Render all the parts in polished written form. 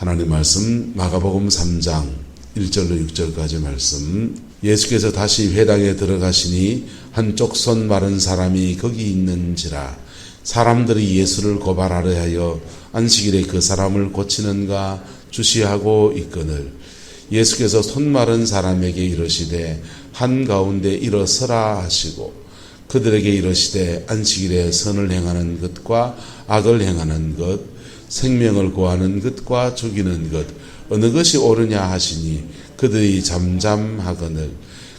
하나님 말씀 마가복음 3장 1절로 6절까지 말씀. 예수께서 다시 회당에 들어가시니 한쪽 손 마른 사람이 거기 있는지라. 사람들이 예수를 고발하려 하여 안식일에 그 사람을 고치는가 주시하고 있거늘 예수께서 손 마른 사람에게 이르시되 한가운데 일어서라 하시고 그들에게 이르시되 안식일에 선을 행하는 것과 악을 행하는 것 생명을 구하는 것과 죽이는 것 어느 것이 옳으냐 하시니 그들이 잠잠하거늘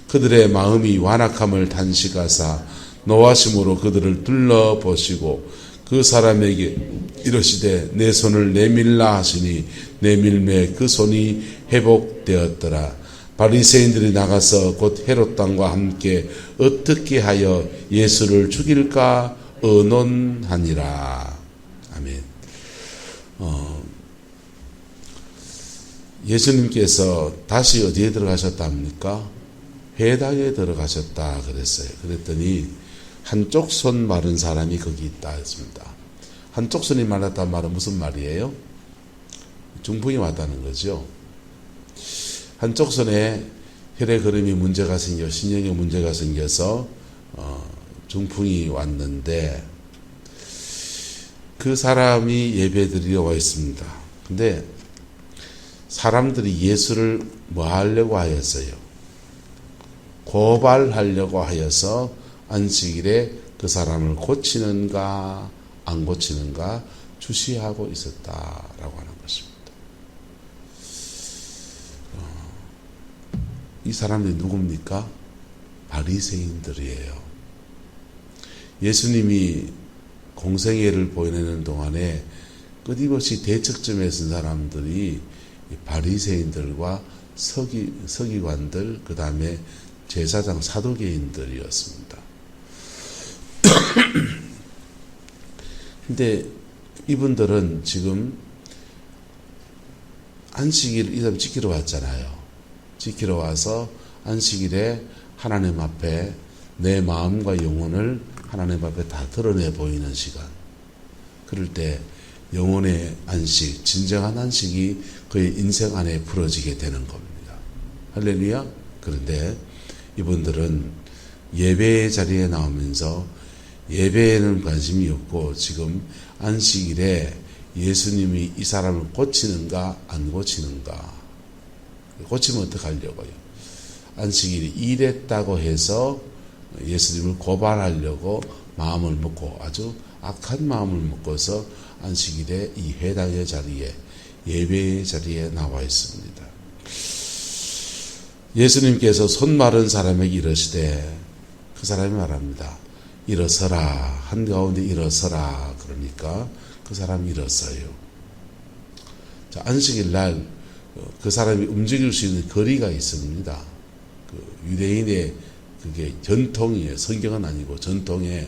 그들의 마음이 완악함을 단식하사 노하심으로 그들을 둘러보시고 그 사람에게 이르시되 내 손을 내밀라 하시니 내밀매 그 손이 회복되었더라. 바리새인들이 나가서 곧 헤롯 왕과 함께 어떻게 하여 예수를 죽일까 의논하니라. 아멘. 예수님께서 다시 어디에 들어가셨다 합니까? 회당에 들어가셨다 그랬어요. 그랬더니 한쪽 손 마른 사람이 거기 있다 했습니다. 한쪽 손이 말랐단 말은 무슨 말이에요? 중풍이 왔다는 거죠. 한쪽 손에 혈의 흐름이 문제가 생겨 신경에 문제가 생겨서 중풍이 왔는데 그 사람이 예배드리러 와 있습니다. 근데 사람들이 예수를 뭐 하려고 하였어요? 고발하려고 하여서 안식일에 그 사람을 고치는가 안 고치는가 주시하고 있었다라고 하는 것입니다. 이 사람들이 누굽니까? 바리새인들이에요. 예수님이 공생애를 보내는 동안에 끊임없이 대척점에 쓴 사람들이 바리새인들과 서기관들 그 다음에 제사장 사두개인들이었습니다. 근데 이분들은 지금 안식일 이 사람 지키러 왔잖아요. 지키러 와서 안식일에 하나님 앞에 내 마음과 영혼을 하나님 앞에 다 드러내 보이는 시간. 그럴 때 영혼의 안식, 진정한 안식이 그의 인생 안에 부러지게 되는 겁니다. 할렐루야. 그런데 이분들은 예배의 자리에 나오면서 예배에는 관심이 없고 지금 안식일에 예수님이 이 사람을 고치는가 안 고치는가. 고치면 어떡하려고요? 안식일이 일했다고 해서 예수님을 고발하려고 마음을 먹고 아주 악한 마음을 먹고서 안식일에 이 회당의 자리에 예배의 자리에 나와 있습니다. 예수님께서 손 마른 사람에게 이르시되 그 사람이 말합니다. 일어서라. 한가운데 일어서라. 그러니까 그 사람이 일어서요. 자, 안식일 날 그 사람이 움직일 수 있는 거리가 있습니다. 그 유대인의 그게 전통이에요. 성경은 아니고 전통에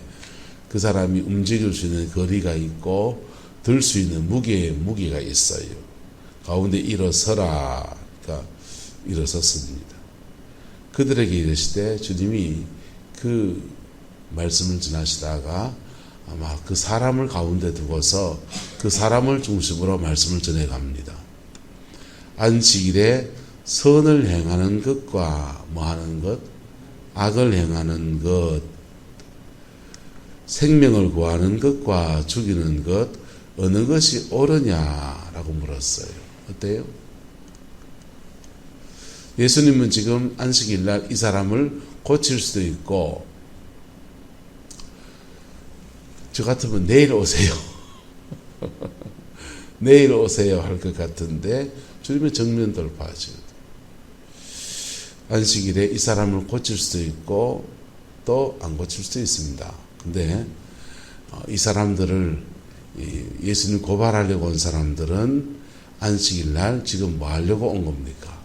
그 사람이 움직일 수 있는 거리가 있고 들 수 있는 무게가 있어요. 가운데 일어서라. 그러니까 일어섰습니다. 그들에게 이르시되 주님이 그 말씀을 전하시다가 아마 그 사람을 가운데 두고서 그 사람을 중심으로 말씀을 전해갑니다. 안식일에 선을 행하는 것과 뭐 하는 것? 악을 행하는 것, 생명을 구하는 것과 죽이는 것 어느 것이 옳으냐라고 물었어요. 어때요? 예수님은 지금 안식일 날 이 사람을 고칠 수도 있고 저 같으면 내일 오세요. 내일 오세요 할 것 같은데 주님은 정면 돌파하죠. 안식일에 이 사람을 고칠 수도 있고 또 안 고칠 수도 있습니다. 근데 이 사람들을 예수님 고발하려고 온 사람들은 안식일 날 지금 뭐 하려고 온 겁니까?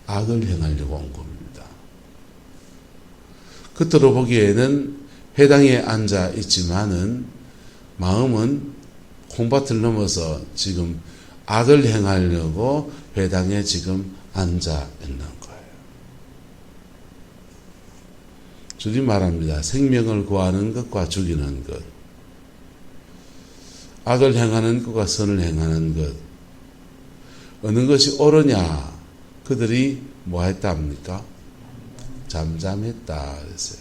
악을 행하려고 온 겁니다. 겉으로 보기에는 회당에 앉아 있지만은 마음은 콩밭을 넘어서 지금 악을 행하려고 회당에 지금 앉아 있는 거예요. 주님 말합니다. 생명을 구하는 것과 죽이는 것, 악을 행하는 것과 선을 행하는 것, 어느 것이 옳으냐? 그들이 뭐 했다 합니까? 잠잠했다 그랬어요.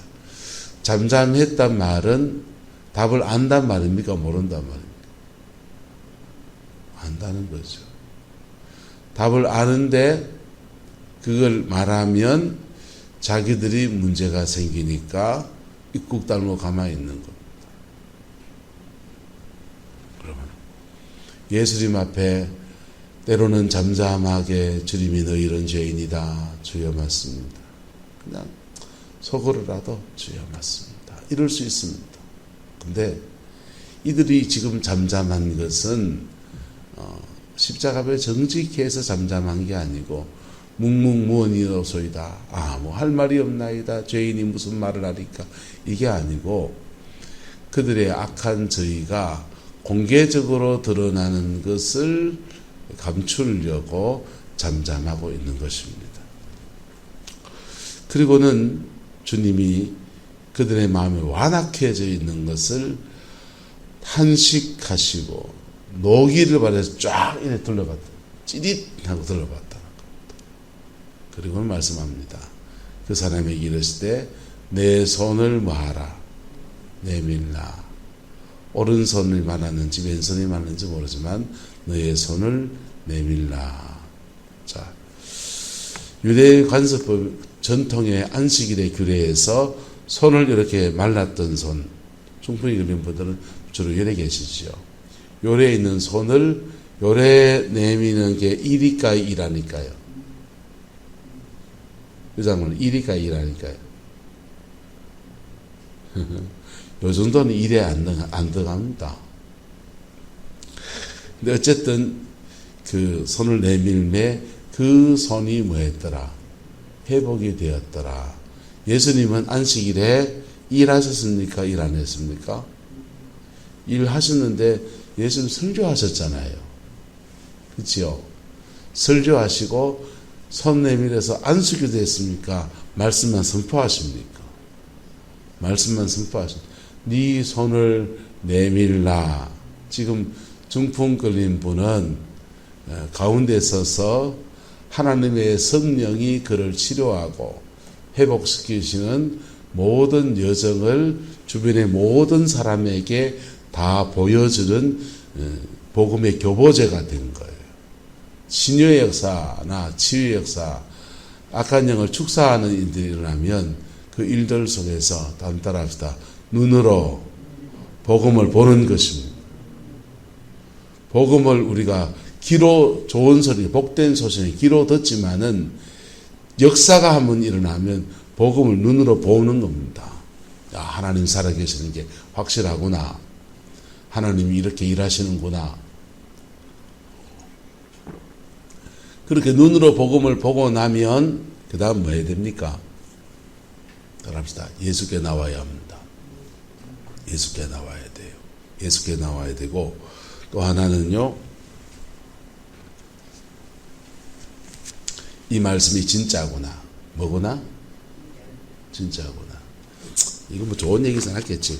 잠잠했단 말은 답을 안단 말입니까? 모른단 말입니까? 안다는 거죠. 답을 아는데 그걸 말하면 자기들이 문제가 생기니까 입국 달고 가만히 있는 겁니다. 그러면 예수님 앞에 때로는 잠잠하게 주님이 너희는 죄인이다. 주여 맞습니다. 그냥 속으로라도 주여 맞습니다. 이럴 수 있습니다. 근데 이들이 지금 잠잠한 것은 십자가에 정직해서 잠잠한 게 아니고 묵묵무언이로소이다. 뭐 할 말이 없나이다. 죄인이 무슨 말을 하니까 이게 아니고 그들의 악한 저희가 공개적으로 드러나는 것을 감추려고 잠잠하고 있는 것입니다. 그리고는 주님이 그들의 마음에 완악해져 있는 것을 탄식하시고 노기를 발해서 쫙 이래 둘러봤다. 찌릿하고 둘러봤다. 그리고는 말씀합니다. 그 사람에게 이르시되 내 손을 뭐하라? 내밀라. 오른손을 말하는지 왼손이 말하는지 모르지만 너의 손을 내밀라. 자, 유대 관습법 전통의 안식일의 규례에서 손을 이렇게 말랐던 손, 충분히 그런 분들은 주로 요래 계시죠. 요래 있는 손을 요래 내미는 게 이리까 이라니까요. 유장은 이리까 이라니까요. 요 정도는 일에 안 들어갑니다. 근데 어쨌든 그 손을 내밀매 그 손이 뭐했더라? 회복이 되었더라. 예수님은 안식일에 일하셨습니까? 일 안 했습니까? 일하셨는데 예수님 설교하셨잖아요. 그렇죠? 설교하시고 손 내밀어서 안수기도 했습니까? 말씀만 선포하십니까? 말씀만 선포하십니까? 네 손을 내밀라. 지금 중풍 걸린 분은 가운데 서서 하나님의 성령이 그를 치료하고 회복시키시는 모든 여정을 주변의 모든 사람에게 다 보여주는 복음의 교보제가 된 거예요. 신유의 역사나 치유의 역사, 악한 영을 축사하는 일들이 일어나면 그 일들 속에서 다음 따라합시다. 눈으로 복음을 보는 것입니다. 복음을 우리가 귀로 좋은 소리, 복된 소식을 귀로 듣지만은 역사가 한번 일어나면 복음을 눈으로 보는 겁니다. 야, 하나님 살아계시는 게 확실하구나. 하나님이 이렇게 일하시는구나. 그렇게 눈으로 복음을 보고 나면 그 다음 뭐 해야 됩니까? 따라합시다. 예수께 나와야 합니다. 예수께 나와야 돼요. 예수께 나와야 되고 또 하나는요. 이 말씀이 진짜구나. 뭐구나? 진짜구나. 이거 뭐 좋은 얘기 생각했지.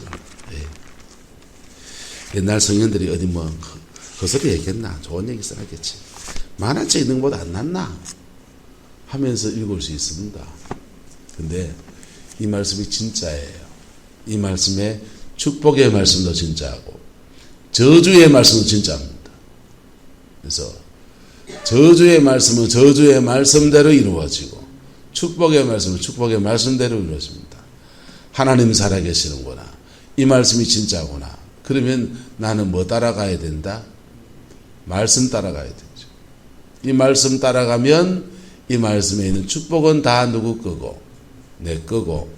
예. 옛날 성인들이 어디 뭐 헛소리 얘기했나? 좋은 얘기 생각했지. 만화책 읽는 것보다 안 낫나? 하면서 읽을 수 있습니다. 근데 이 말씀이 진짜예요. 이 말씀에 축복의 말씀도 진짜고 저주의 말씀도 진짜입니다. 그래서 저주의 말씀은 저주의 말씀대로 이루어지고 축복의 말씀은 축복의 말씀대로 이루어집니다. 하나님 살아계시는구나. 이 말씀이 진짜구나. 그러면 나는 뭐 따라가야 된다? 말씀 따라가야 되죠. 이 말씀 따라가면 이 말씀에 있는 축복은 다 누구 거고 내 거고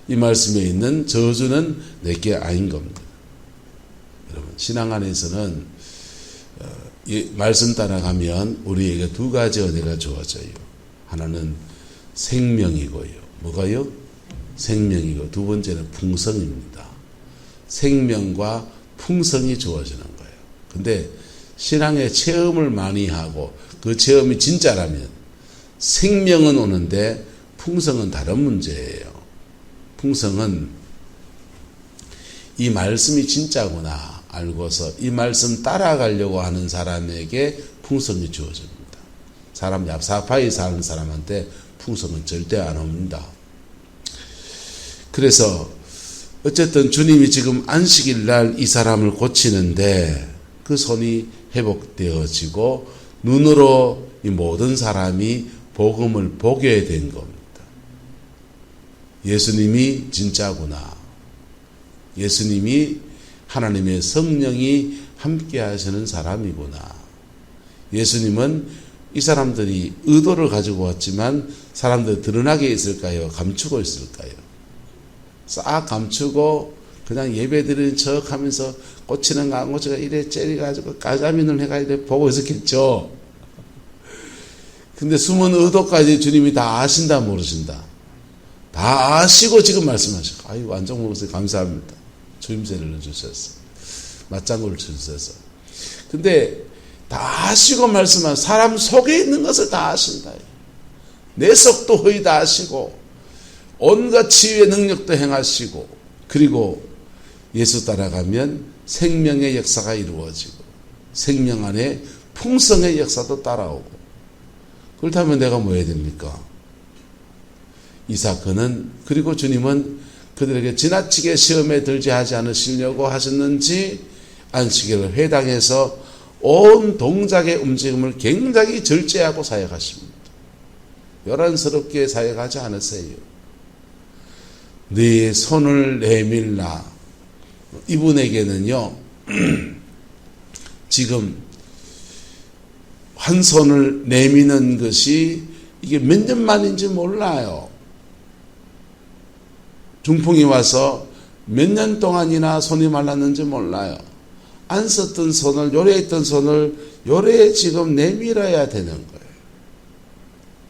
이 말씀에 있는 저주는 내게 아닌 겁니다. 여러분 신앙 안에서는 이 말씀 따라가면 우리에게 두 가지 은혜가 주어져요. 하나는 생명이고요. 뭐가요? 생명이고 두 번째는 풍성입니다. 생명과 풍성이 주어지는 거예요. 근데 신앙의 체험을 많이 하고 그 체험이 진짜라면 생명은 오는데 풍성은 다른 문제예요. 풍성은 이 말씀이 진짜구나 알고서 이 말씀 따라가려고 하는 사람에게 풍성이 주어집니다. 사람 얍삽하게 사는 사람한테 풍성은 절대 안 옵니다. 그래서 어쨌든 주님이 지금 안식일 날 이 사람을 고치는데 그 손이 회복되어지고 눈으로 이 모든 사람이 복음을 보게 된 겁니다. 예수님이 진짜구나. 예수님이 하나님의 성령이 함께 하시는 사람이구나. 예수님은 이 사람들이 의도를 가지고 왔지만 사람들 드러나게 있을까요? 감추고 있을까요? 싹 감추고 그냥 예배 드리는 척 하면서 꽂히는 거 안 꽂히가 이래 째려가지고 까자민을 해가 이래 보고 있었겠죠. 근데 숨은 의도까지 주님이 다 아신다 모르신다. 다 아시고 지금 말씀하시고, 아이고 안정 목사님 감사합니다. 주임새를 넣어주셔서 맞장구를 쳐주셔서. 근데 다 아시고 말씀하시고 사람 속에 있는 것을 다 아신다. 내 속도 허이 다 아시고 온갖 치유의 능력도 행하시고, 그리고 예수 따라가면 생명의 역사가 이루어지고 생명 안에 풍성의 역사도 따라오고, 그렇다면 내가 뭐 해야 됩니까? 이 사건은, 그리고 주님은 그들에게 지나치게 시험에 들지 하지 않으시려고 하셨는지 안식일을 회당에서 온 동작의 움직임을 굉장히 절제하고 사역하십니다. 요란스럽게 사역하지 않으세요. 네 손을 내밀라. 이분에게는요 지금 한 손을 내미는 것이 이게 몇 년 만인지 몰라요. 중풍이 와서 몇 년 동안이나 손이 말랐는지 몰라요. 안 썼던 손을, 요래 있던 손을 요래 지금 내밀어야 되는 거예요.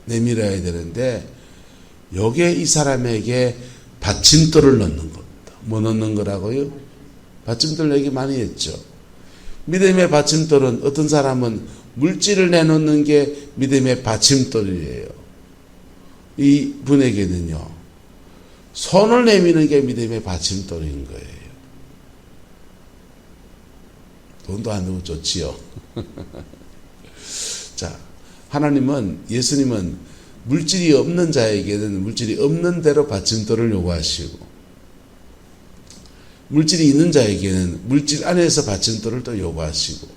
내밀어야 되는데 요게 이 사람에게 받침돌을 넣는 겁니다. 뭐 넣는 거라고요? 받침돌 얘기 많이 했죠. 믿음의 받침돌은 어떤 사람은 물질을 내놓는 게 믿음의 받침돌이에요. 이 분에게는요 손을 내미는 게 믿음의 받침돌인 거예요. 돈도 안 되고 좋지요. 자, 하나님은, 예수님은 물질이 없는 자에게는 물질이 없는 대로 받침돌을 요구하시고, 물질이 있는 자에게는 물질 안에서 받침돌을 또 요구하시고,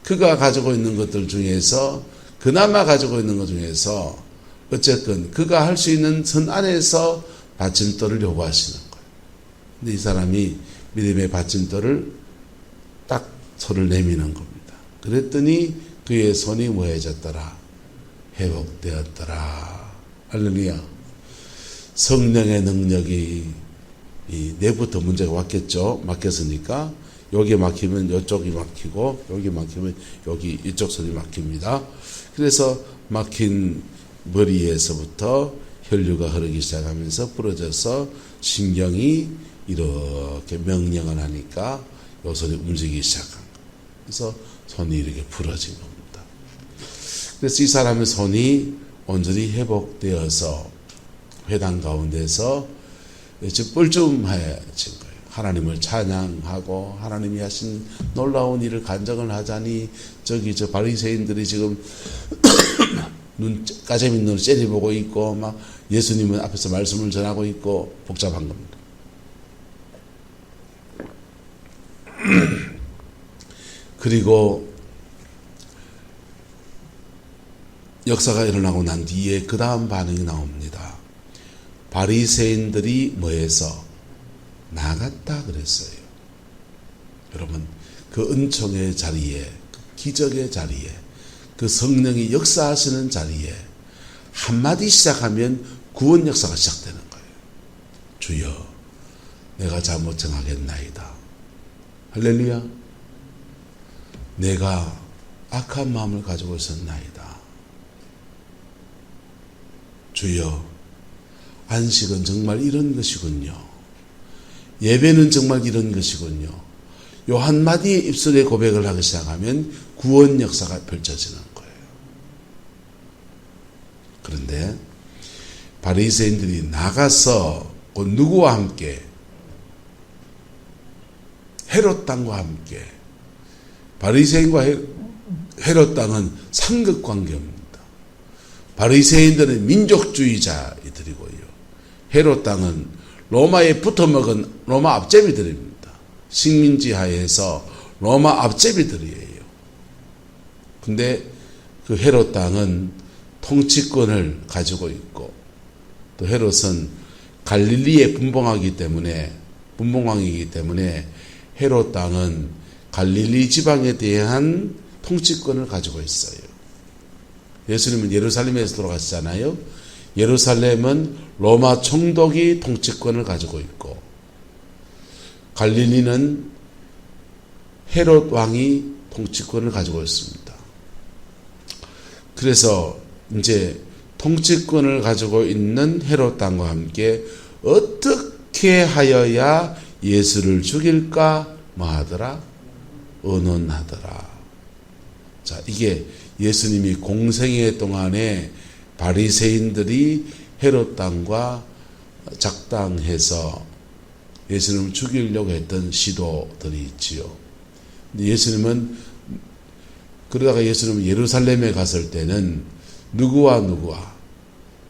그가 가지고 있는 것들 중에서, 그나마 가지고 있는 것 중에서 어쨌든 그가 할 수 있는 선 안에서 받침돌을 요구하시는 거예요. 근데 이 사람이 믿음의 받침돌을 딱 손을 내미는 겁니다. 그랬더니 그의 손이 뭐해졌더라? 회복되었더라. 할렐루야. 성령의 능력이 이 내부터 문제가 왔겠죠. 막혔으니까 여기 막히면 이쪽이 막히고, 여기 막히면 여기 이쪽 손이 막힙니다. 그래서 막힌 머리에서부터 혈류가 흐르기 시작하면서 부러져서 신경이 이렇게 명령을 하니까 요 손이 움직이기 시작한 거예요. 그래서 손이 이렇게 부러진 겁니다. 그래서 이 사람의 손이 온전히 회복되어서 회당 가운데서 지금 뻘쭘해진 거예요. 하나님을 찬양하고 하나님이 하신 놀라운 일을 간증을 하자니 저기 저 바리새인들이 지금 까재미 눈을 째려보고 있고 막 예수님은 앞에서 말씀을 전하고 있고 복잡한 겁니다. 그리고 역사가 일어나고 난 뒤에 그 다음 반응이 나옵니다. 바리새인들이 뭐해서 나갔다 그랬어요. 여러분, 그 은총의 자리에, 그 기적의 자리에, 그 성령이 역사하시는 자리에 한마디 시작하면 구원 역사가 시작되는 거예요. 주여, 내가 잘못 정하겠나이다. 할렐루야. 내가 악한 마음을 가지고 있었나이다. 주여, 안식은 정말 이런 것이군요. 예배는 정말 이런 것이군요. 요 한마디의 입술의 고백을 하기 시작하면 구원 역사가 펼쳐지는 거예요. 그런데 바리새인들이 나가서 누구와 함께? 헤롯 당과 함께. 바리새인과 헤롯 땅은 삼각관계입니다. 바리새인들은 민족주의자들이고요. 헤롯 땅은 로마에 붙어먹은 로마 앞제비들입니다. 식민지 하에서 로마 앞제비들이에요. 근데 그 헤롯 땅은 통치권을 가지고 있고, 또 헤롯은 갈릴리에 분봉왕이기 때문에 헤롯 땅은 갈릴리 지방에 대한 통치권을 가지고 있어요. 예수님은 예루살렘에서 돌아가시잖아요. 예루살렘은 로마 총독이 통치권을 가지고 있고, 갈릴리는 헤롯 왕이 통치권을 가지고 있습니다. 그래서 이제 통치권을 가지고 있는 헤롯 땅과 함께 어떻게 하여야 예수를 죽일까 뭐하더라? 의논하더라. 자, 이게 예수님이 공생애 동안에 바리새인들이 헤롯 땅과 작당해서 예수님을 죽이려고 했던 시도들이 있지요. 그러다가 예수님은 예루살렘에 갔을 때는 누구와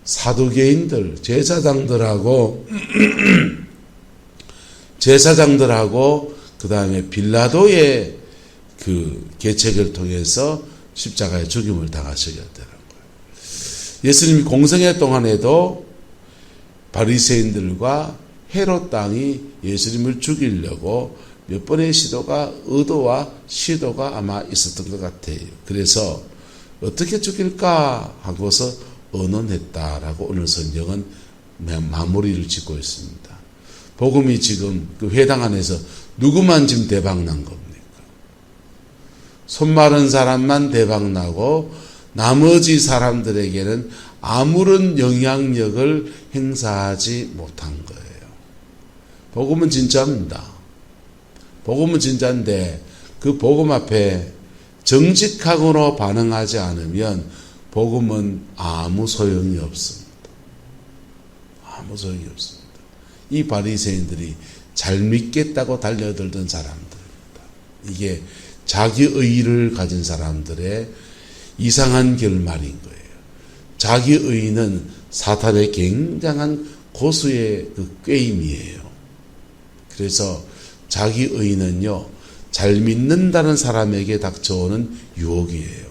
사두개인들, 제사장들하고 그 다음에 빌라도의 그 계책을 통해서 십자가에 죽임을 당하시게 되는 거예요. 예수님이 공생애 동안에도 바리새인들과 헤롯 땅이 예수님을 죽이려고 몇 번의 의도와 시도가 아마 있었던 것 같아요. 그래서 어떻게 죽일까 하고서 의논했다라고 오늘 성경은 마무리를 짓고 있습니다. 복음이 지금 그 회당 안에서 누구만 지금 대박난 겁니까? 손 마른 사람만 대박나고 나머지 사람들에게는 아무런 영향력을 행사하지 못한 거예요. 복음은 진짜입니다. 복음은 진짜인데 그 복음 앞에 정직하고로 반응하지 않으면 복음은 아무 소용이 없습니다. 아무 소용이 없습니다. 이 바리새인들이 잘 믿겠다고 달려들던 사람들입니다. 이게 자기의를 가진 사람들의 이상한 결말인 거예요. 자기의는 사탄의 굉장한 고수의 그 꾀임이에요. 그래서 자기의는요, 잘 믿는다는 사람에게 닥쳐오는 유혹이에요.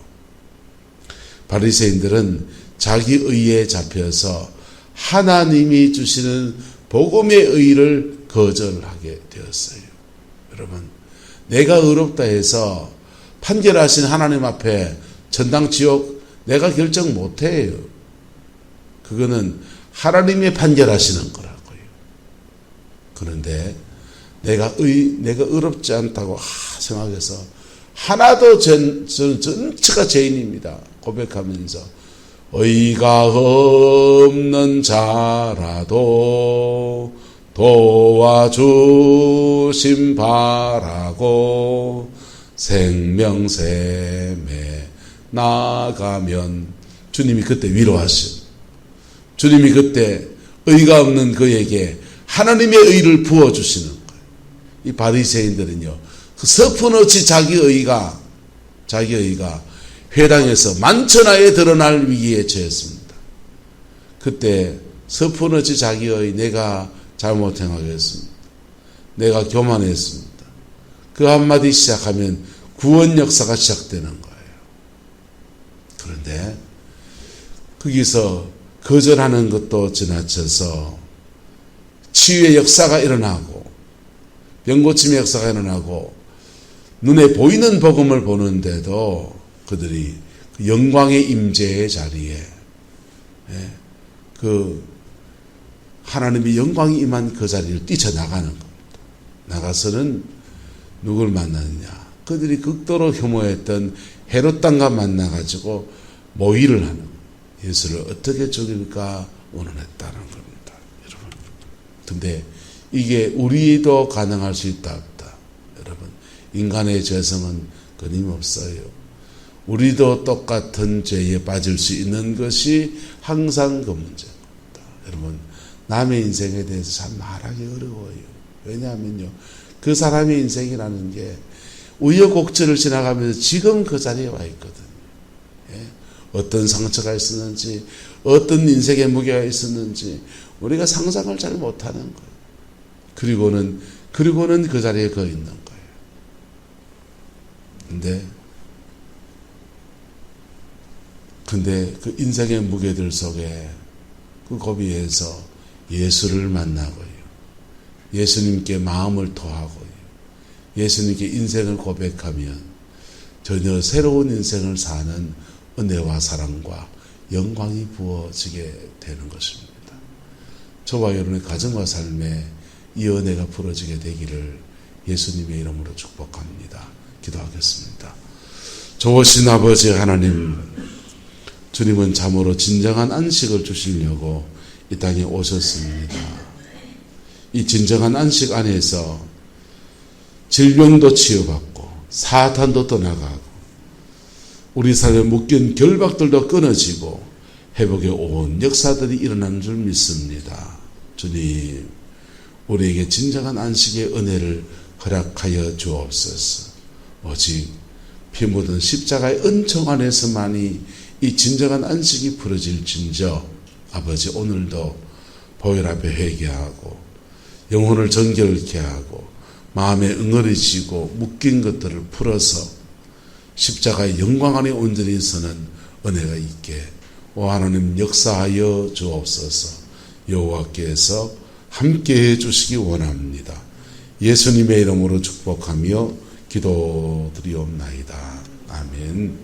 바리새인들은 자기의에 잡혀서 하나님이 주시는 복음의 의를 거절하게 되었어요. 여러분, 내가 의롭다 해서 판결하신 하나님 앞에 천당 지옥 내가 결정 못해요. 그거는 하나님이 판결하시는 거라고요. 그런데 내가 의롭지 않다고 생각해서 하나도 전체가 죄인입니다 고백하면서 의가 없는 자라도 도와주심 바라고 생명샘에 나가면 주님이 그때 위로하시오. 주님이 그때 의가 없는 그에게 하나님의 의를 부어주시는 거예요. 이 바리새인들은요, 그 서푼없이 자기 의가 회당에서 만천하에 드러날 위기에 처했습니다. 그때 서푼없이 자기의 내가 잘못 행하겠습니다. 내가 교만했습니다. 그 한마디 시작하면 구원 역사가 시작되는 거예요. 그런데 거기서 거절하는 것도 지나쳐서 치유의 역사가 일어나고 병고침의 역사가 일어나고 눈에 보이는 복음을 보는데도 그들이 그 영광의 임재의 자리에 그 하나님의 영광이 임한 그 자리를 뛰쳐나가는 겁니다. 나가서는 누굴 만나느냐? 그들이 극도로 혐오했던 헤롯 땅과 만나가지고 모의를 하는 거예요. 예수를 어떻게 죽일까 원언했다는 겁니다. 여러분. 근데 이게 우리도 가능할 수 있다 없다. 여러분, 인간의 죄성은 끊임없어요. 우리도 똑같은 죄에 빠질 수 있는 것이 항상 그 문제입니다. 여러분, 남의 인생에 대해서 참 말하기 어려워요. 왜냐하면요, 그 사람의 인생이라는 게 우여곡절을 지나가면서 지금 그 자리에 와 있거든요. 예? 어떤 상처가 있었는지, 어떤 인생의 무게가 있었는지 우리가 상상을 잘 못하는 거예요. 그리고는 그 자리에 거 있는 거예요. 근데 그 인생의 무게들 속에 그 고비에서 예수를 만나고요. 예수님께 마음을 토하고요. 예수님께 인생을 고백하면 전혀 새로운 인생을 사는 은혜와 사랑과 영광이 부어지게 되는 것입니다. 저와 여러분의 가정과 삶에 이 은혜가 부어지게 되기를 예수님의 이름으로 축복합니다. 기도하겠습니다. 좋으신 아버지 하나님, 주님은 참으로 진정한 안식을 주시려고 이 땅에 오셨습니다. 이 진정한 안식 안에서 질병도 치유받고 사탄도 떠나가고 우리 삶에 묶인 결박들도 끊어지고 회복의 온 역사들이 일어나는 줄 믿습니다. 주님, 우리에게 진정한 안식의 은혜를 허락하여 주옵소서. 오직 피 묻은 십자가의 은총 안에서만이 이 진정한 안식이 부러질진저 아버지, 오늘도 보혈 앞에 회개하고 영혼을 정결케 하고 마음에 응어리지고 묶인 것들을 풀어서 십자가의 영광 안에 온전히 서는 은혜가 있게 오 하나님 역사하여 주옵소서. 여호와께서 함께해 주시기 원합니다. 예수님의 이름으로 축복하며 기도드리옵나이다. 아멘.